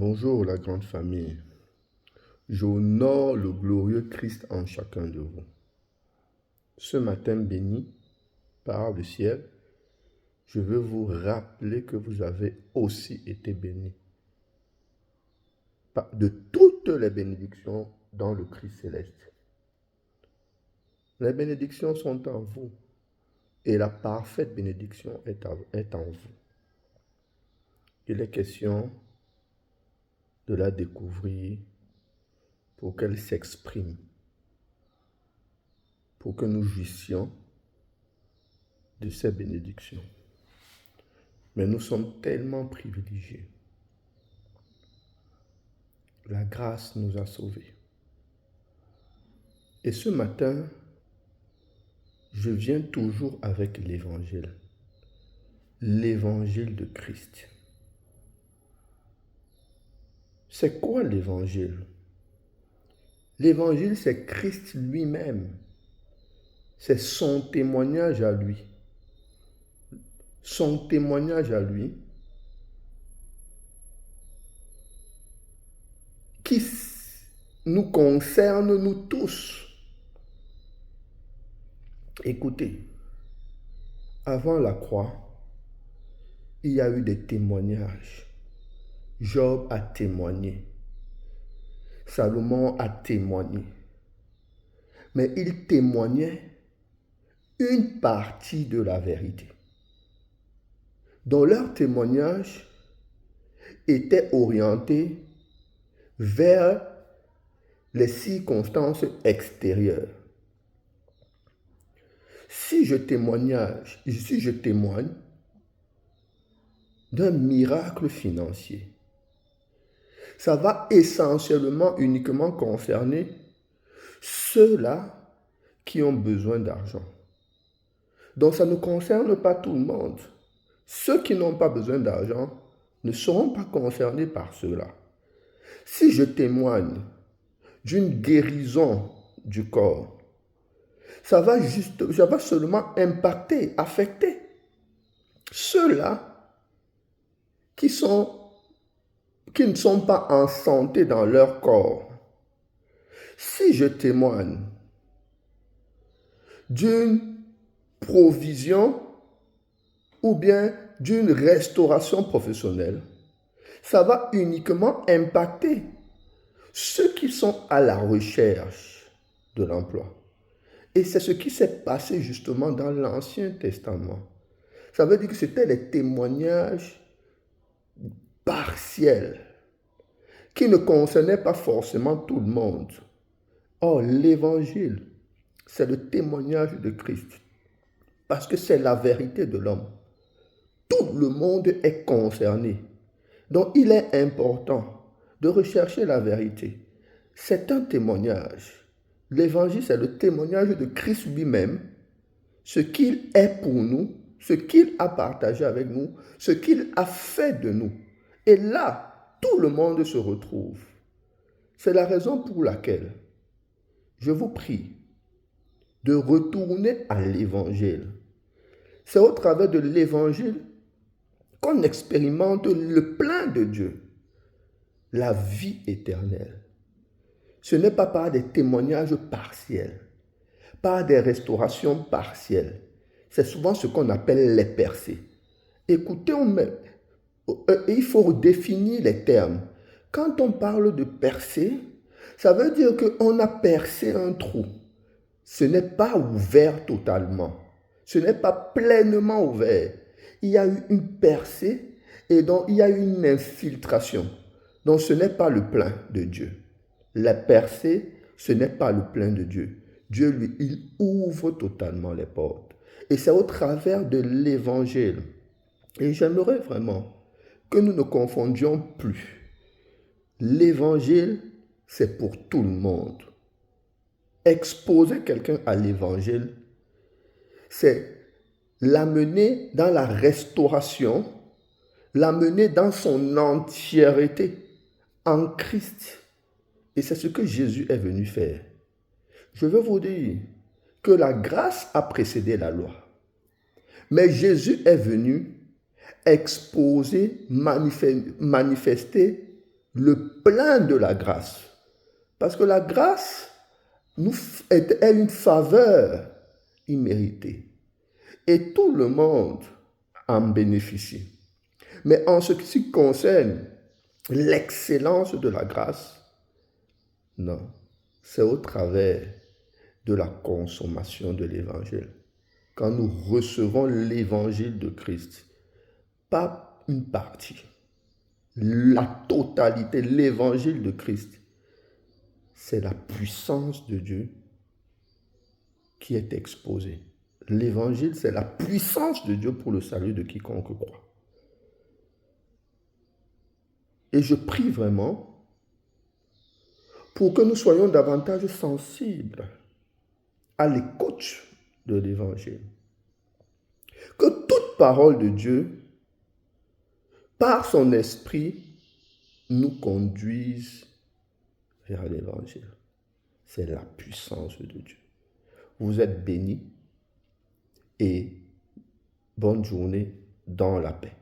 Bonjour la grande famille. J'honore le glorieux Christ en chacun de vous. Ce matin béni par le ciel, je veux vous rappeler que vous avez aussi été bénis de toutes les bénédictions dans le Christ céleste. Les bénédictions sont en vous et la parfaite bénédiction est en vous. Il est question de la découvrir pour qu'elle s'exprime, pour que nous jouissions de ces bénédictions. Mais nous sommes tellement privilégiés. La grâce nous a sauvés. Et ce matin, je viens toujours avec l'évangile de Christ. C'est quoi l'évangile? L'évangile, c'est Christ lui-même. C'est son témoignage à lui. Son témoignage à lui qui nous concerne, nous tous. Écoutez, avant la croix, il y a eu des témoignages. Job a témoigné. Salomon a témoigné. Mais il témoignait une partie de la vérité, dont leur témoignage était orienté vers les circonstances extérieures. Si je témoigne d'un miracle financier, ça va essentiellement uniquement concerner ceux-là qui ont besoin d'argent. Donc ça ne concerne pas tout le monde. Ceux qui n'ont pas besoin d'argent ne seront pas concernés par cela. Si je témoigne d'une guérison du corps, ça va seulement impacter, affecter ceux-là qui ne sont pas en santé dans leur corps. Si je témoigne d'une provision ou bien d'une restauration professionnelle, ça va uniquement impacter ceux qui sont à la recherche de l'emploi. Et c'est ce qui s'est passé justement dans l'Ancien Testament. Ça veut dire que c'était les témoignages partiels qui ne concernaient pas forcément tout le monde. Or, l'évangile, c'est le témoignage de Christ. Parce que c'est la vérité de l'homme. Tout le monde est concerné. Donc, il est important de rechercher la vérité. C'est un témoignage. L'évangile, c'est le témoignage de Christ lui-même, ce qu'il est pour nous, ce qu'il a partagé avec nous, ce qu'il a fait de nous. Et là, tout le monde se retrouve. C'est la raison pour laquelle je vous prie de retourner à l'évangile. C'est au travers de l'évangile qu'on expérimente le plein de Dieu, la vie éternelle. Ce n'est pas par des témoignages partiels, par des restaurations partielles. C'est souvent ce qu'on appelle les percées. Écoutez, il faut définir les termes. Quand on parle de percée, ça veut dire qu'on a percé un trou. Ce n'est pas ouvert totalement. Ce n'est pas pleinement ouvert. Il y a eu une percée et donc il y a eu une infiltration. Donc ce n'est pas le plein de Dieu. La percée, ce n'est pas le plein de Dieu. Dieu, lui, il ouvre totalement les portes. Et c'est au travers de l'évangile. Et j'aimerais vraiment que nous ne confondions plus. L'évangile, c'est pour tout le monde. Exposer quelqu'un à l'évangile, c'est l'amener dans la restauration, l'amener dans son entièreté en Christ. Et c'est ce que Jésus est venu faire. Je veux vous dire que la grâce a précédé la loi. Mais Jésus est venu exposer, manifester le plein de la grâce. Parce que la grâce est une faveur imméritée. Et tout le monde en bénéficie. Mais en ce qui concerne l'excellence de la grâce, non, c'est au travers de la consommation de l'évangile. Quand nous recevons l'évangile de Christ, pas une partie, la totalité, l'évangile de Christ, c'est la puissance de Dieu qui est exposée. L'évangile, c'est la puissance de Dieu pour le salut de quiconque croit. Et je prie vraiment pour que nous soyons davantage sensibles à l'écoute de l'évangile. Que toute parole de Dieu, par son esprit, nous conduise vers l'évangile. C'est la puissance de Dieu. Vous êtes bénis et bonne journée dans la paix.